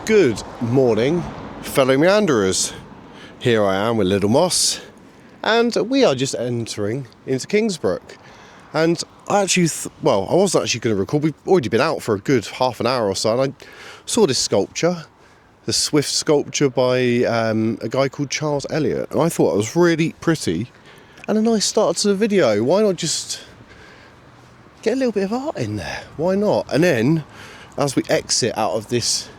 Good morning, fellow meanderers. Here I am with little Moss, and we are just entering into Kingsbrook. And I actually, I wasn't actually going to record. We've already been out for a good half an hour or so, and I saw this sculpture, the Swift sculpture by a guy called Charles Elliott, and I thought it was really pretty and a nice start to the video. Why not just get a little bit of art in there? Why not? And then, as we exit out of this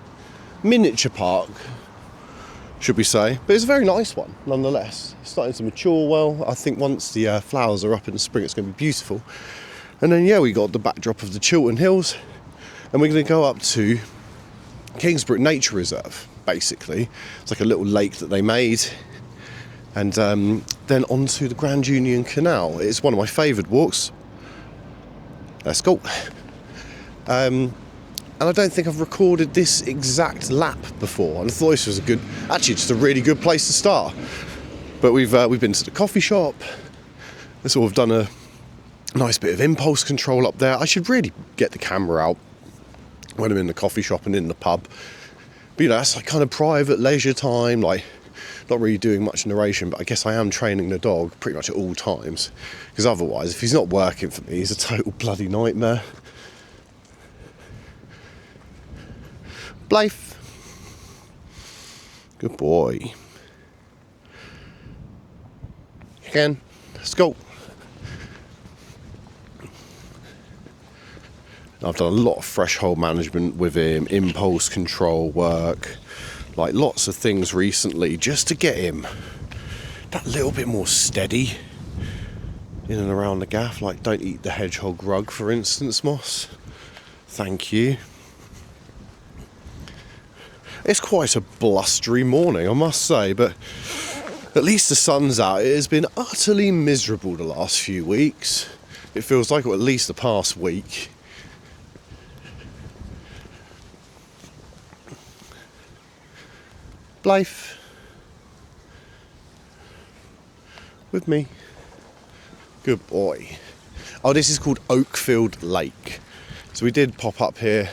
miniature park, should we say, but it's a very nice one nonetheless. It's starting to mature well. I think once the flowers are up in the spring, it's going to be beautiful. And then we got the backdrop of the Chiltern Hills, and we're going to go up to Kingsbrook Nature Reserve. Basically, it's like a little lake that they made, and then onto the Grand Union Canal. It's one of my favourite walks. Let's go. And I don't think I've recorded this exact lap before, and I thought this was just a really good place to start. But we've been to the coffee shop. We've sort of done a nice bit of impulse control up there. I should really get the camera out when I'm in the coffee shop and in the pub. But that's like kind of private leisure time, like not really doing much narration, but I guess I am training the dog pretty much at all times, because otherwise, if he's not working for me, he's a total bloody nightmare. Blythe. Good boy. Again, let's go. I've done a lot of threshold management with him, impulse control work, like lots of things recently, just to get him that little bit more steady in and around the gaff. Like, don't eat the hedgehog rug, for instance, Moss. Thank you. It's quite a blustery morning, I must say, but at least the sun's out. It has been utterly miserable the last few weeks. It feels like, or at least the past week. Blythe. With me. Good boy. Oh, this is called Oakfield Lake. So we did pop up here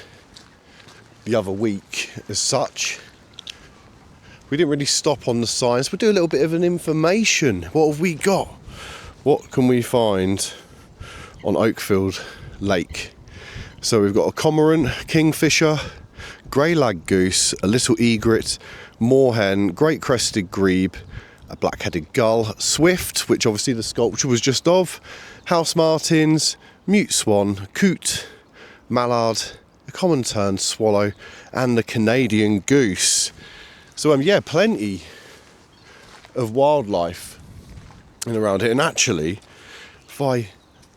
the other week as such. We didn't really stop on the signs. We'll do a little bit of an information. What have we got? What can we find on Oakfield Lake? So we've got a cormorant, kingfisher, grey lag goose, a little egret, moorhen, great crested grebe, a black-headed gull, swift, which obviously the sculpture was just of, house martins, mute swan, coot, mallard, the common tern swallow, and the Canadian goose. So plenty of wildlife in around here. And actually,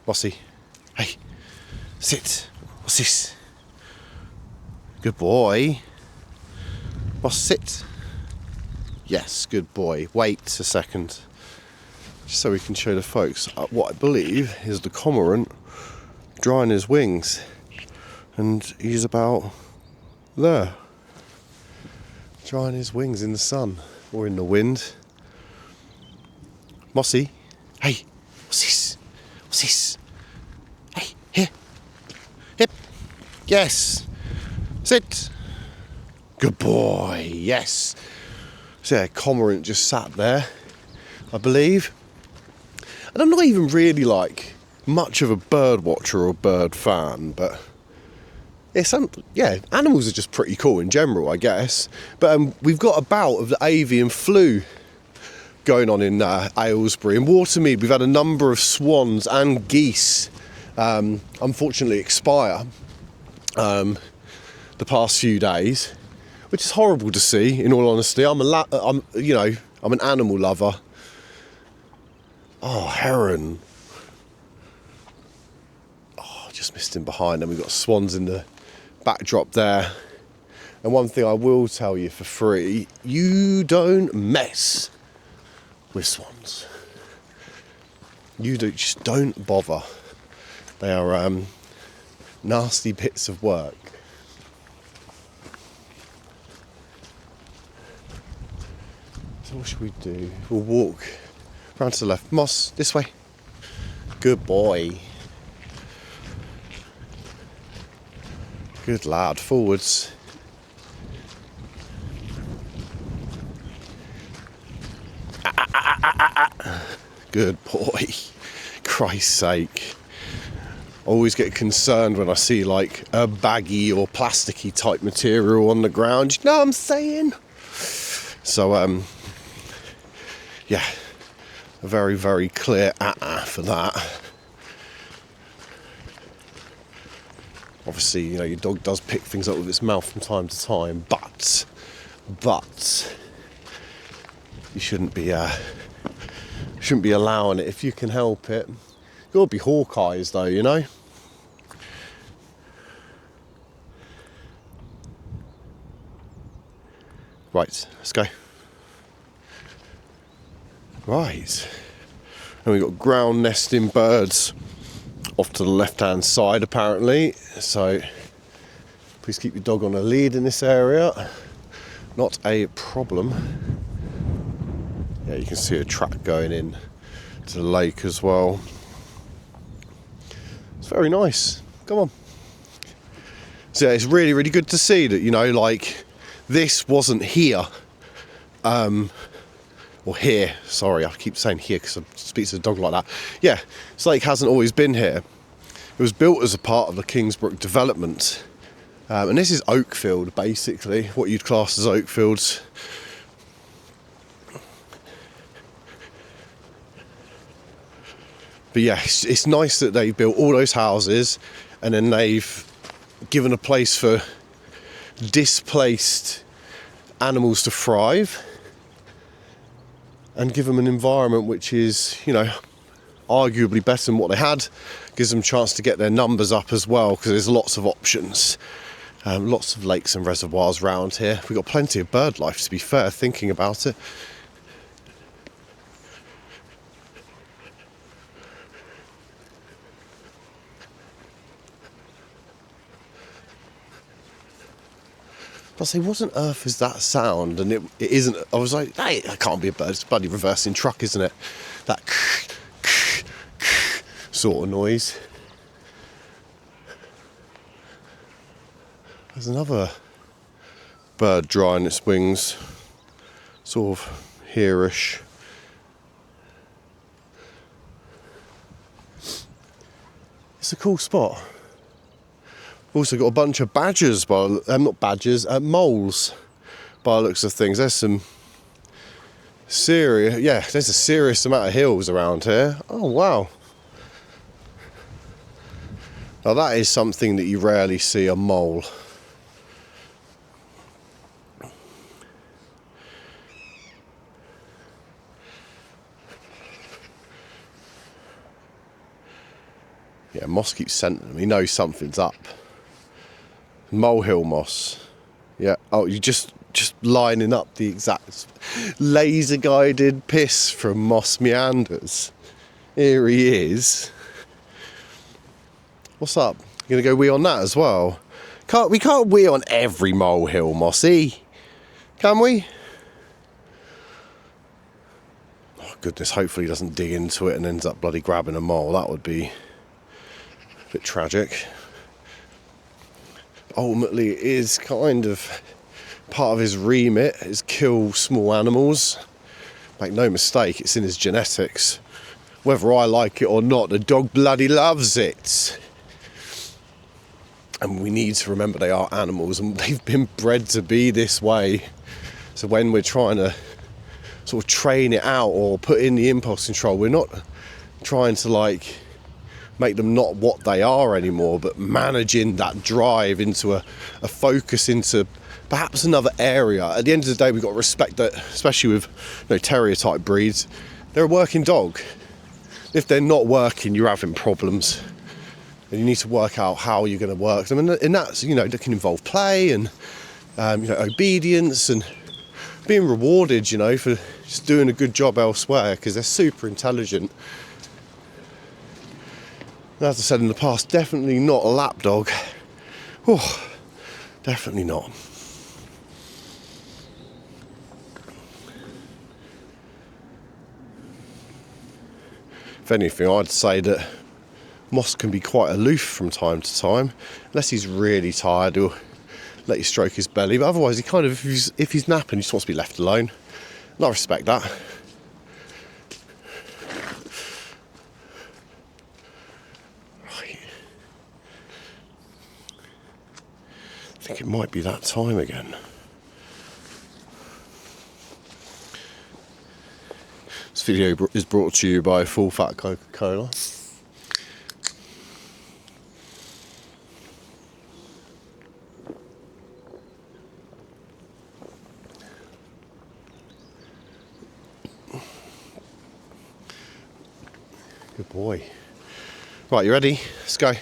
Mossy, hey, sit. What's this? Good boy. Moss, sit. Yes, good boy. Wait a second, just so we can show the folks what I believe is the cormorant drying his wings. And he's about there, drying his wings in the sun or in the wind. Mossy, hey, what's this? What's this? Hey, here. Hip. Yes. Sit. Good boy. Yes. So cormorant just sat there, I believe. And I'm not even really like much of a bird watcher or bird fan, but animals are just pretty cool in general, I guess. But we've got a bout of the avian flu going on in Aylesbury. In Watermead, we've had a number of swans and geese unfortunately expire the past few days, which is horrible to see, in all honesty. I'm an animal lover. Oh, heron. Oh, just missed him behind, and we've got swans in the backdrop there. And one thing I will tell you for free, you don't mess with swans. Just don't bother. They are nasty bits of work. So what should we do? We'll walk round to the left. Moss, this way. Good boy. Good lad. Forwards. Good boy. Christ's sake. I always get concerned when I see like a baggy or plasticky type material on the ground. You know what I'm saying? So, yeah. A very, very clear for that. Obviously, you know, your dog does pick things up with its mouth from time to time, but you shouldn't be allowing it if you can help it. You gotta be hawk eyes though, you know. Right, let's go. Right, and we've got ground nesting birds off to the left hand side apparently, so please keep your dog on a lead in this area. Not a problem. Yeah, you can see a track going in to the lake as well. It's very nice. Come on. So yeah, it's really, really good to see that, you know, like this wasn't here. Or here, sorry, I keep saying here because I speak to the dog like that. Yeah, this lake hasn't always been here. It was built as a part of the Kingsbrook development. And this is Oakfield, basically, what you'd class as Oakfields. But yeah, it's nice that they've built all those houses and then they've given a place for displaced animals to thrive and give them an environment which is, you know, arguably better than what they had. Gives them a chance to get their numbers up as well, because there's lots of options. Lots of lakes and reservoirs around here. We've got plenty of bird life, to be fair, thinking about it. I say, what on earth is that sound? And it isn't. I was like, hey, that can't be a bird. It's a bloody reversing truck, isn't it? That sort of noise. There's another bird drying its wings, sort of here-ish. It's a cool spot. Also got a bunch of badgers, not badgers, moles, by the looks of things. There's some serious, there's a serious amount of hills around here. Oh wow. Now that is something that you rarely see, a mole. Yeah, moss keeps scenting him. He knows something's up. Molehill moss. Yeah. Oh, you just lining up the exact laser guided piss from moss meanders. Here he is. What's up? You gonna go wee on that as well? We can't wee on every molehill mossy, can we? Oh goodness, hopefully he doesn't dig into it and ends up bloody grabbing a mole. That would be a bit tragic. Ultimately, it is kind of part of his remit, is kill small animals. Make no mistake, it's in his genetics. Whether I like it or not, the dog bloody loves it. And we need to remember they are animals and they've been bred to be this way. So when we're trying to sort of train it out or put in the impulse control, we're not trying to like make them not what they are anymore, but managing that drive into a focus into perhaps another area. At the end of the day, we've got to respect that, especially with, you know, terrier type breeds, they're a working dog. If they're not working, you're having problems, and you need to work out how you're going to work them. And that's, you know, that can involve play and you know, obedience and being rewarded, you know, for just doing a good job elsewhere, because they're super intelligent. As I said in the past, definitely not a lap dog. Oh, definitely not. If anything, I'd say that Moss can be quite aloof from time to time. Unless he's really tired, he'll let you stroke his belly. But otherwise, he kind of, if he's napping, he just wants to be left alone. And I respect that. think it might be that time again. This video is brought to you by Full Fat Coca-Cola. Good boy. Right, you ready? Let's go.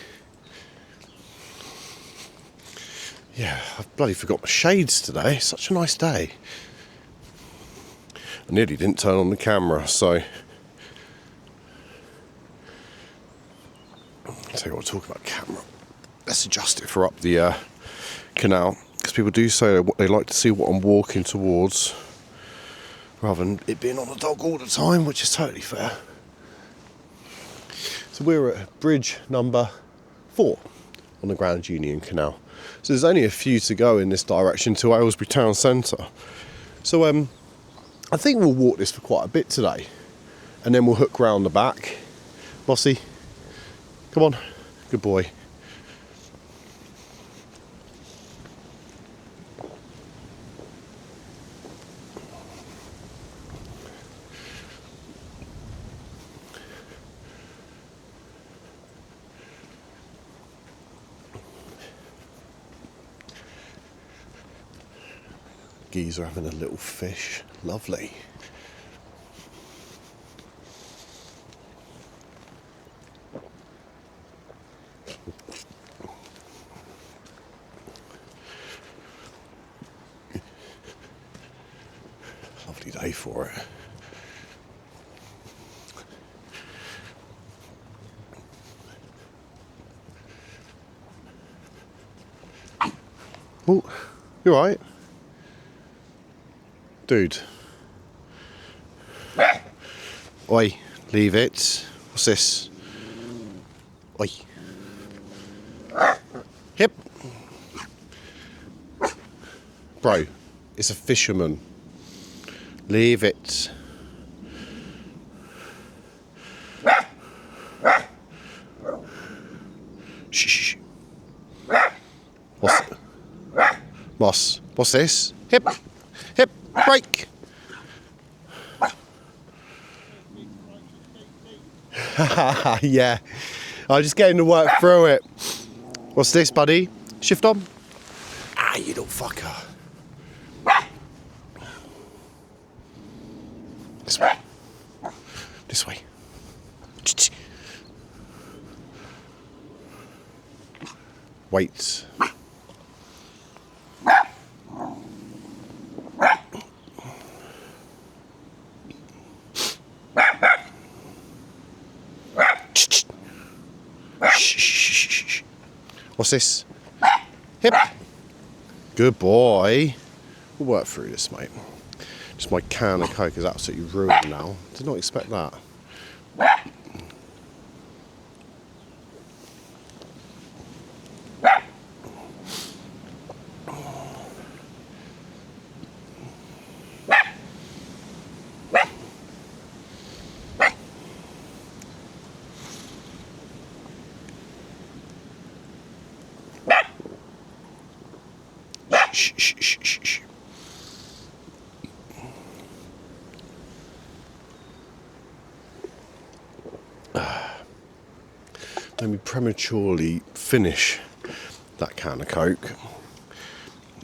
Yeah, I've bloody forgot my shades today. It's such a nice day. I nearly didn't turn on the camera, so I'll tell you what, talking about camera. Let's adjust it for up the canal, because people do say they like to see what I'm walking towards rather than it being on the dog all the time, which is totally fair. So we're at bridge number 4 on the Grand Union Canal. So there's only a few to go in this direction to Aylesbury Town Centre. So I think we'll walk this for quite a bit today, and then we'll hook round the back. Bossy, come on, good boy. Geezer having a little fish, lovely. Lovely day for it. Oh, you alright? Dude. Oi, leave it. What's this? Oi. Hip. Bro, it's a fisherman. Leave it. Shh. What's Moss? What's this? Hip. Hip. Break. Yeah, I'm just getting to work through it. What's this, buddy? Shift on. Ah, you little fucker. This way. This way. Wait. What's this? Hip. Good boy. We'll work through this, mate. Just my can of Coke is absolutely ruined now. Did not expect that. Shh. Let me prematurely finish that can of Coke,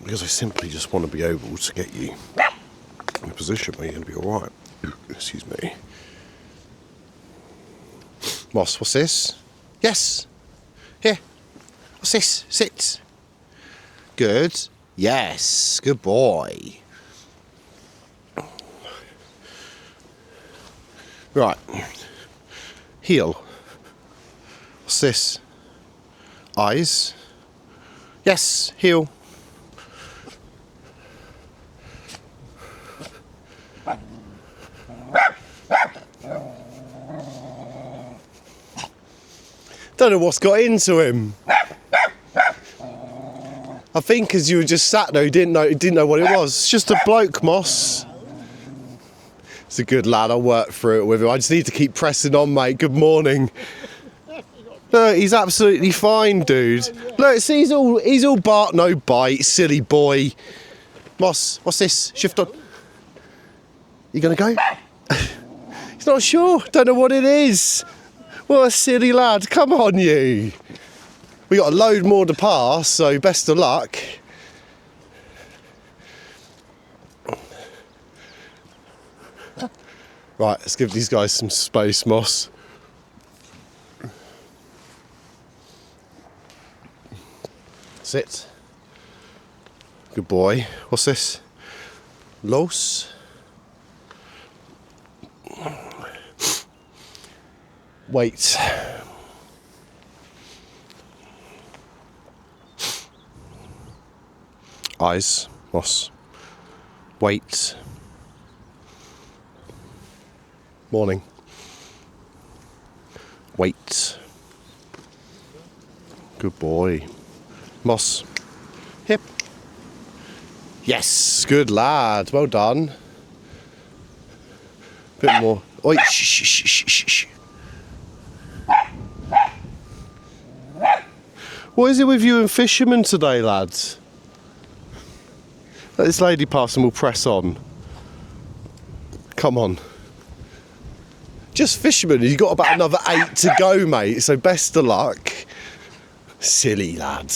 because I simply just want to be able to get you in a position where you're going to be alright. Excuse me. Moss, what's this? Yes. Here. What's this? Sit. Good. Yes. Good boy. Right. Heel. What's this? Eyes. Yes. Heel. Don't know what's got into him. I think as you were just sat there, he didn't know what it was. It's just a bloke, Moss. It's a good lad. I'll work through it with him. I just need to keep pressing on, mate. Good morning. Look, he's absolutely fine, dude. Look, see, he's all bark, no bite, silly boy. Moss, what's this? Shift on. You gonna go? He's not sure. Don't know what it is. What a silly lad. Come on, you. We got a load more to pass, so best of luck. Right, let's give these guys some space, Moss. Sit. Good boy. What's this? Los. Wait. Eyes. Moss. Wait. Morning. Wait. Good boy. Moss. Hip. Yes, good lad. Well done. Bit more. Oi, shh, shh, shh, shh, shh. What is it with you and fishermen today, lads? Let this lady pass and we'll press on. Come on. Just fishermen, you've got about another 8 to go, mate, so best of luck. Silly lad.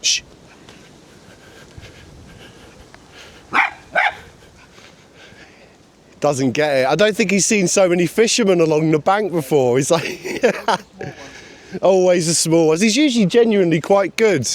Shh. Doesn't get it. I don't think he's seen so many fishermen along the bank before. He's like, always the small ones. He's usually genuinely quite good.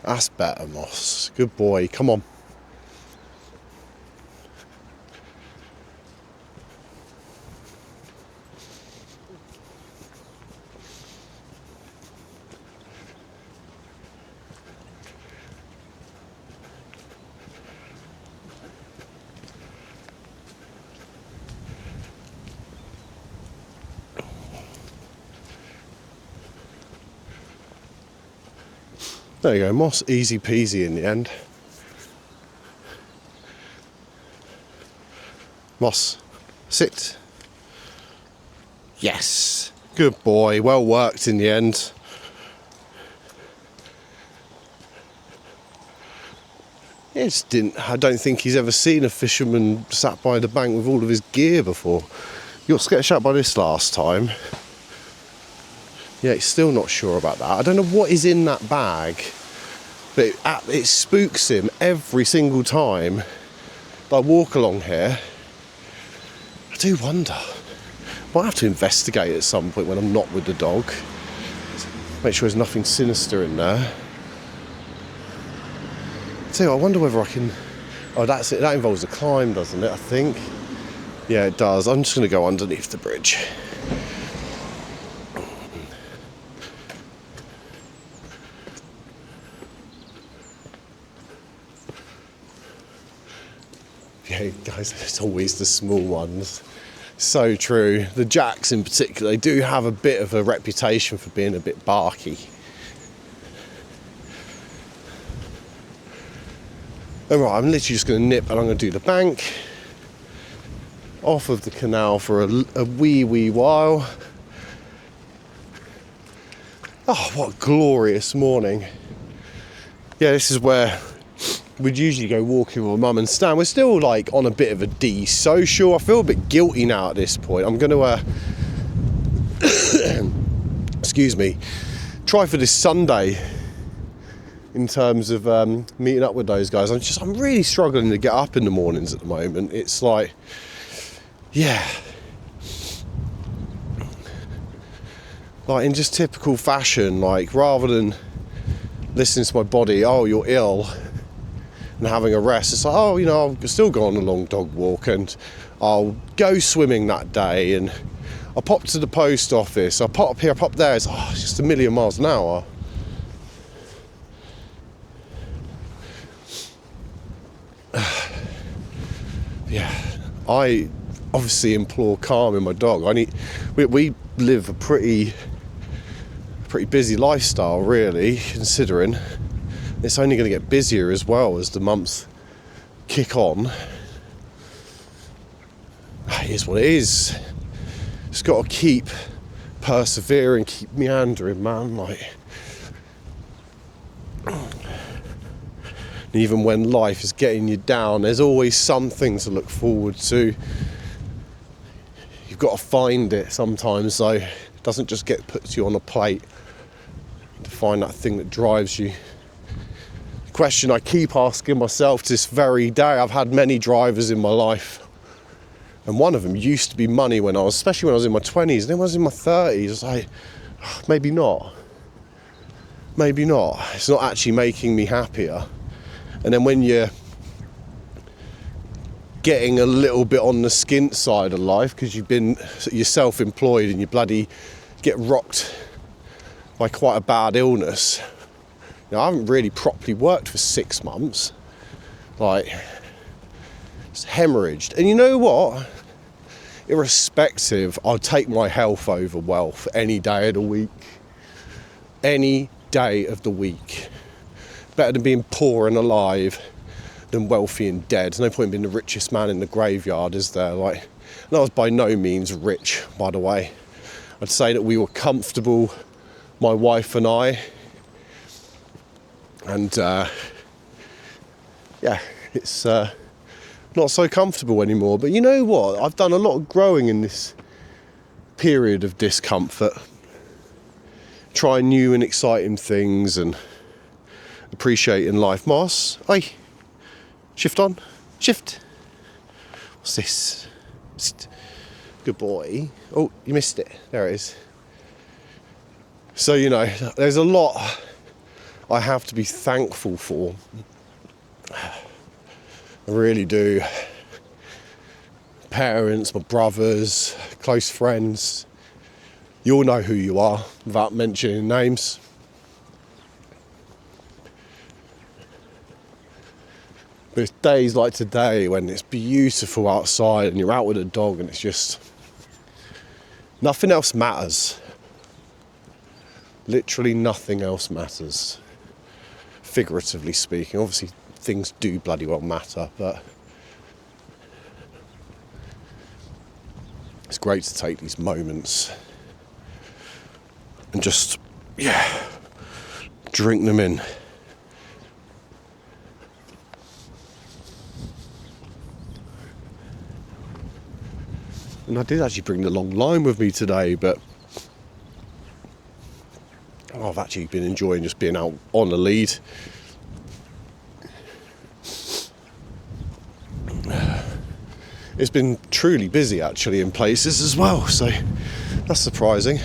That's better, Moss. Good boy. Come on. There you go, Moss, easy peasy in the end. Moss, sit. Yes, good boy, well worked in the end. I don't think he's ever seen a fisherman sat by the bank with all of his gear before. You got sketched out by this last time. Yeah, he's still not sure about that. I don't know what is in that bag, but it spooks him every single time I walk along here. I do wonder. Might have to investigate at some point when I'm not with the dog. Make sure there's nothing sinister in there. I wonder whether I can... Oh, that's it. That involves a climb, doesn't it, I think? Yeah, it does. I'm just going to go underneath the bridge. Yeah, guys, it's always the small ones. So true. The jacks in particular, they do have a bit of a reputation for being a bit barky. Alright, I'm literally just going to nip and I'm going to do the bank. Off of the canal for a wee while. Oh, what a glorious morning. Yeah, this is where we'd usually go walking with my mum and Stan. We're still like on a bit of a de-social. I feel a bit guilty now at this point. I'm going to, excuse me, try for this Sunday in terms of meeting up with those guys. I'm really struggling to get up in the mornings at the moment. It's like, yeah, like in just typical fashion, like rather than listening to my body, oh, you're ill, and having a rest, it's like, oh, you know, I'll still go on a long dog walk and I'll go swimming that day, and I'll pop to the post office, I'll pop here, pop there. It's just a million miles an hour. Yeah, I obviously implore calm in my dog. We live a pretty busy lifestyle, really, considering it's only going to get busier as well as the months kick on. It is what it is. Just got to keep persevering, keep meandering, man. Like, even when life is getting you down, there's always something to look forward to. You've got to find it sometimes, though. It doesn't just get put to you on a plate. To find that thing that drives you. The question I keep asking myself to this very day, I've had many drivers in my life, and one of them used to be money especially when I was in my 20s, and then when I was in my 30s, I was like, maybe not. It's not actually making me happier. And then when you're getting a little bit on the skint side of life, because you're self-employed and you bloody get rocked by quite a bad illness. I haven't really properly worked for 6 months. Like, it's hemorrhaged. And you know what? Irrespective, I'll take my health over wealth any day of the week. Any day of the week. Better than being poor and alive than wealthy and dead. There's no point in being the richest man in the graveyard, is there? Like, and I was by no means rich, by the way. I'd say that we were comfortable, my wife and I. And it's not so comfortable anymore. But you know what? I've done a lot of growing in this period of discomfort. Trying new and exciting things and appreciating life. Moss, oi, shift on, shift. What's this? Good boy. Oh, you missed it. There it is. So, there's a lot I have to be thankful for. I really do. Parents, my brothers, close friends. You all know who you are without mentioning names. But it's days like today when it's beautiful outside and you're out with a dog and it's just... nothing else matters. Literally nothing else matters. Figuratively speaking. Obviously things do bloody well matter, but... it's great to take these moments and just, drink them in. And I did actually bring the long line with me today, but I've actually been enjoying just being out on the lead. It's been truly busy actually in places as well, so that's surprising.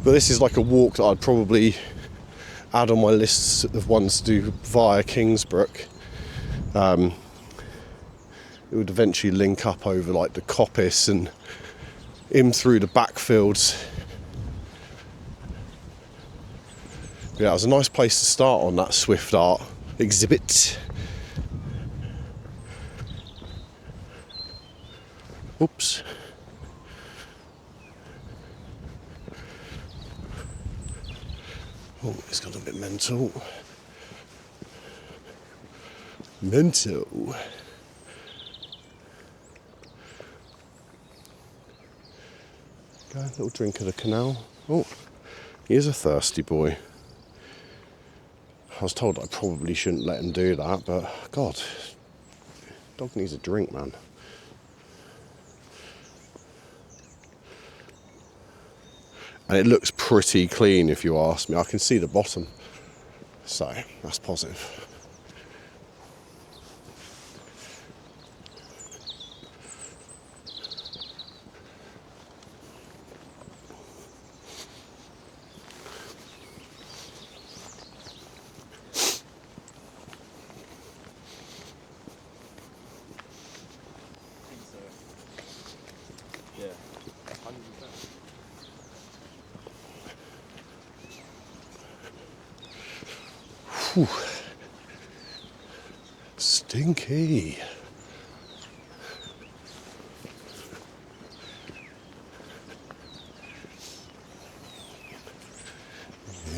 But this is like a walk that I'd probably add on my list of ones to do via Kingsbrook. It would eventually link up over like the coppice and in through the backfields. Yeah, it was a nice place to start on that Swift art exhibit. Oops. Oh, it's got a bit mental. Mental. Go, a little drink of the canal. Oh, he is a thirsty boy. I was told I probably shouldn't let him do that, but God, dog needs a drink, man. And it looks pretty clean if you ask me. I can see the bottom, so that's positive. Whew. Stinky.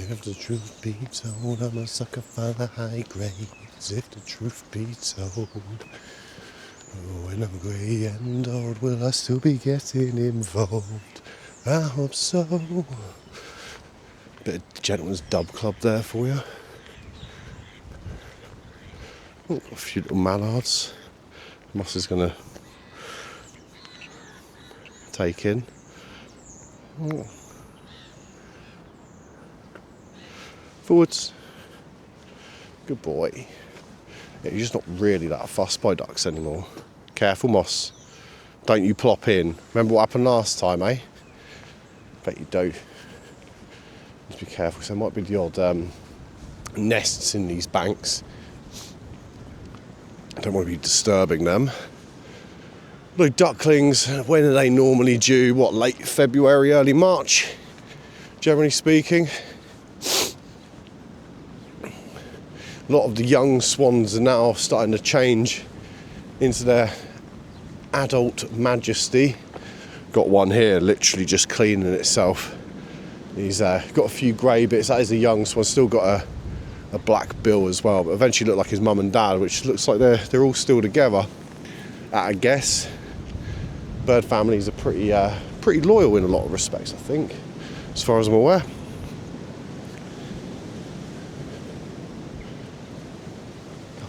If the truth be told, I'm a sucker for the high grades. If the truth be told, oh, when I'm grey and old, will I still be getting involved? I hope so. Bit of Gentleman's Dub Club there for you. Oh, a few little mallards. Moss is going to take in. Oh. Forwards. Good boy. Yeah, you're just not really that fussed by ducks anymore. Careful, Moss. Don't you plop in. Remember what happened last time, eh? Bet you do. Just be careful, because there might be the odd nests in these banks. I don't want to be disturbing them. The ducklings, when are they normally due? What, late February, early March? Generally speaking. A lot of the young swans are now starting to change into their adult majesty. Got one here literally just cleaning itself. He's got a few grey bits. That is a young swan, still got a black bill as well, but eventually looked like his mum and dad, which looks like they're all still together at a guess. Bird families are pretty loyal in a lot of respects, I think, as far as I'm aware.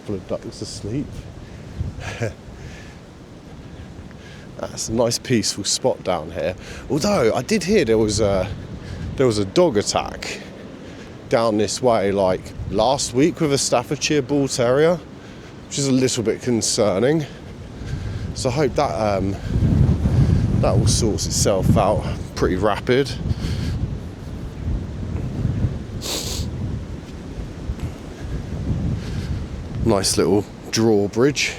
Of ducks asleep. That's a nice peaceful spot down here. Although I did hear there was a dog attack down this way like last week with a Staffordshire Bull Terrier, which is a little bit concerning. So I hope that that will sort itself out pretty rapid. Nice little drawbridge.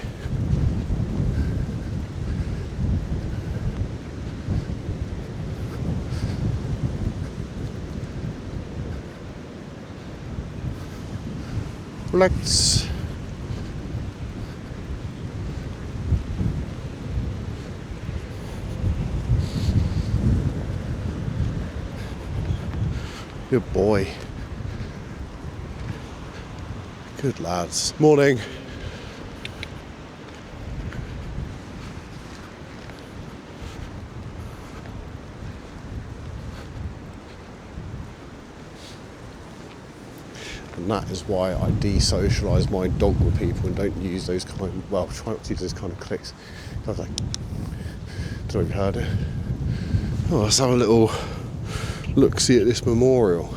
Relax. Good boy. Good lads. Morning. And that is why I de-socialise my dog with people and don't use those try not to use those kind of clicks. I was like, don't know if you heard it. Oh, let's have a little look-see at this memorial.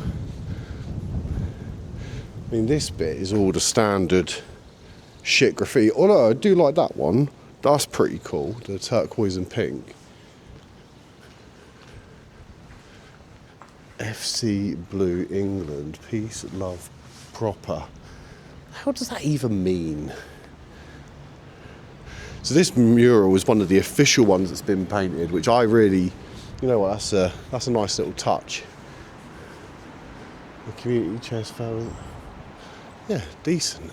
I mean, this bit is all the standard shit graffiti. Although I do like that one. That's pretty cool. The turquoise and pink. FC Blue England. Peace, love, proper. How does that even mean? So this mural was one of the official ones that's been painted, which I really, you know what, that's a nice little touch. The community chest fell. Yeah, decent.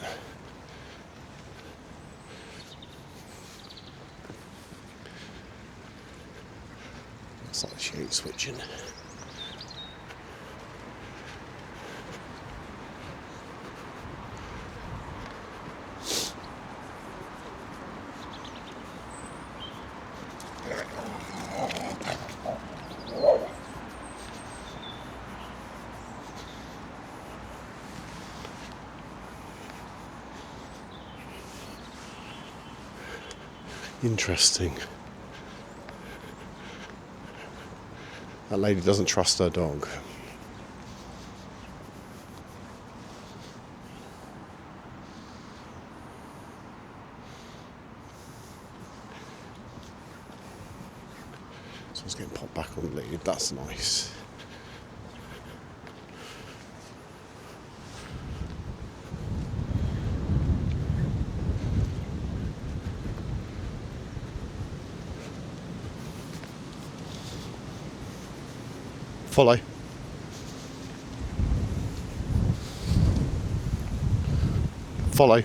Looks like she ain't switching. Interesting. That lady doesn't trust her dog. So it's getting popped back on the lead. That's nice. Follow. Follow.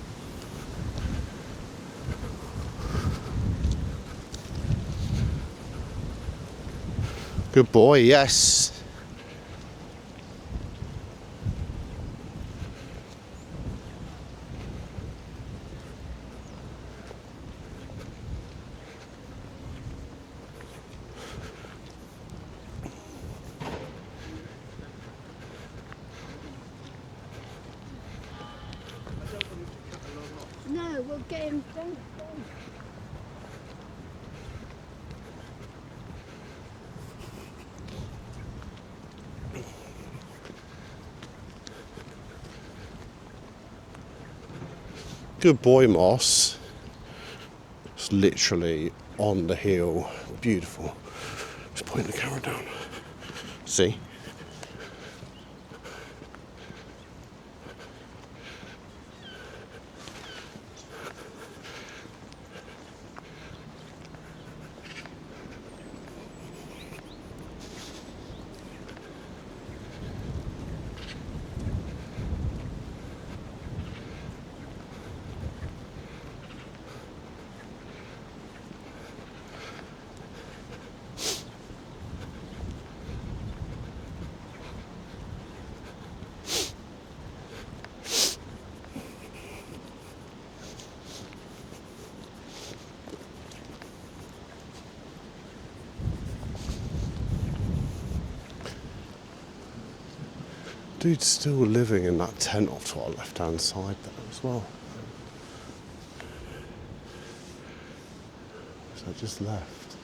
Good boy, yes. No, we'll get him done. Good boy, Moss. It's literally on the hill. Beautiful. Just point the camera down. See? Dude's still living in that tent off to our left hand side there as well. So I just left.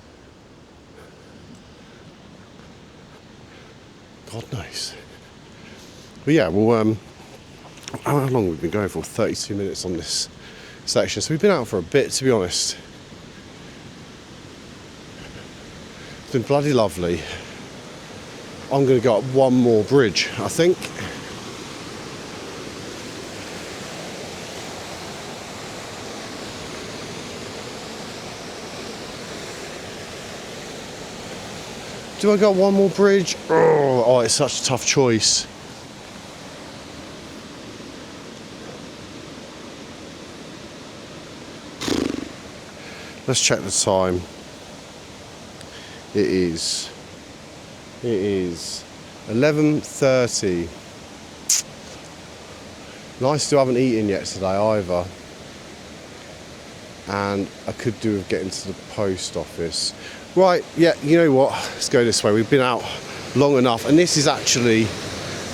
God knows. But yeah, well, how long have we been going for? 32 minutes on this section. So we've been out for a bit, to be honest. It's been bloody lovely. I'm going to go up one more bridge, I think. Do I got one more bridge? Oh, it's such a tough choice. Let's check the time. It is 11:30. I still haven't eaten yet today either. And I could do with getting to the post office. Right, yeah, you know what? Let's go this way. We've been out long enough, and this is actually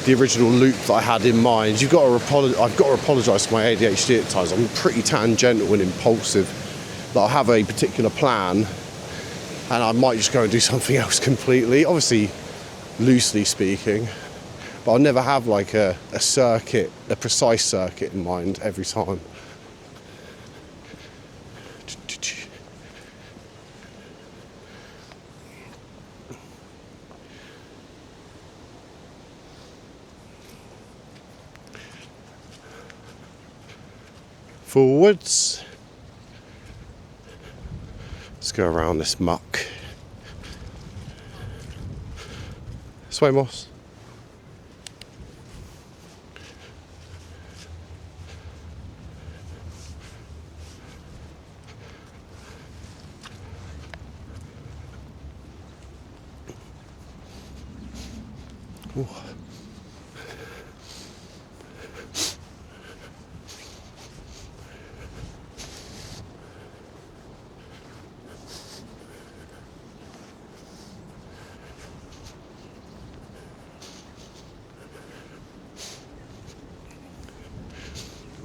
the original loop that I had in mind. I've got to apologise for my ADHD at times. I'm pretty tangential and impulsive. That I have a particular plan, and I might just go and do something else completely. Obviously, loosely speaking, but I'll never have like a circuit, a precise circuit in mind every time. Forwards. Let's go around this muck. This way, Moss. Ooh.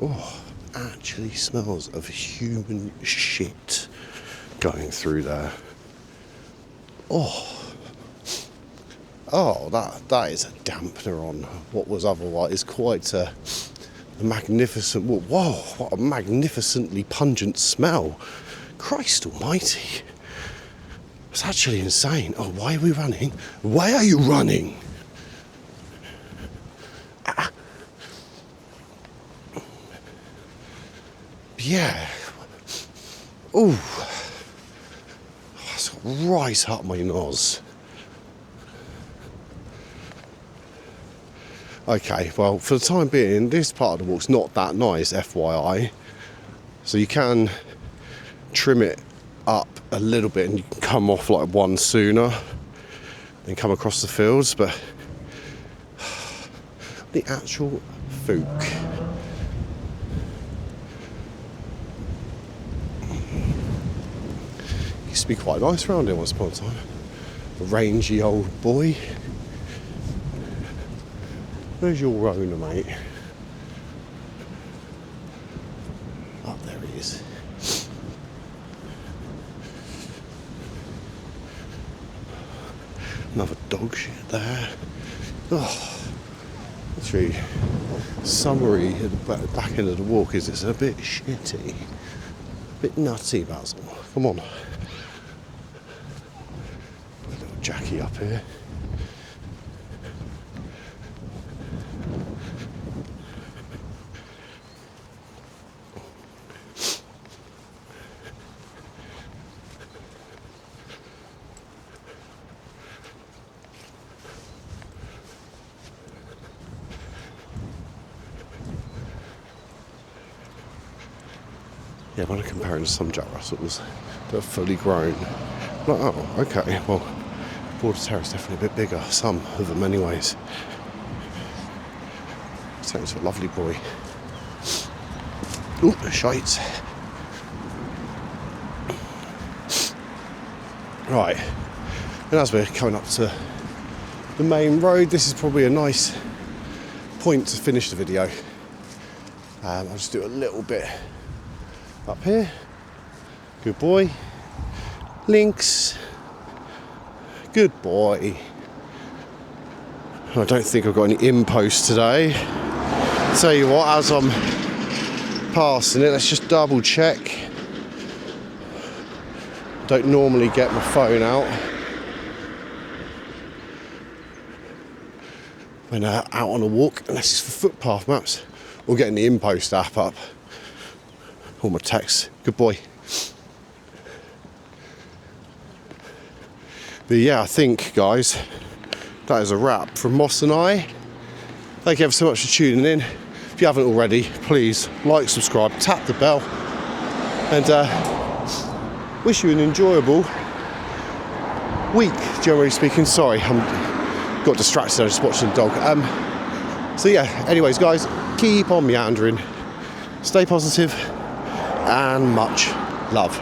Oh, actually smells of human shit going through there. Oh, that is a dampener on what was otherwise quite a magnificent. Whoa, what a magnificently pungent smell! Christ Almighty, it's actually insane. Oh, why are we running? Why are you running? Yeah. Ooh. That's right up my nose. Okay, well, for the time being, this part of the walk's not that nice, FYI. So you can trim it up a little bit and you can come off like one sooner than come across the fields, but the actual fook. Used to be quite nice around here once upon a time. A rangy old boy. Where's your owner, mate? Oh, there he is. Another dog shit there. Oh, literally, summary at the back end of the walk is it's a bit shitty. A bit nutty, Basil. Come on. Little Jackie up here. Yeah, when I compare it to some Jack Russells that are fully grown, I'm like, oh, okay, well, Border Terrier is definitely a bit bigger, some of them anyways. Sounds a lovely boy. Ooh, shite. Right, and as we're coming up to the main road, this is probably a nice point to finish the video. I'll just do a little bit up here. Good boy. Lynx. Good boy. I don't think I've got any imposts today. Tell you what, as I'm passing it, let's just double check. Don't normally get my phone out when out on a walk, unless it's for footpath maps or getting the impost app up. All my texts. Good boy. But yeah, I think, guys, that is a wrap from Moss and I. Thank you ever so much for tuning in. If you haven't already, please like, subscribe, tap the bell, and wish you an enjoyable week, generally speaking. Sorry, I got distracted. I was just watching the dog. So yeah, anyways, guys, keep on meandering. Stay positive. And much love.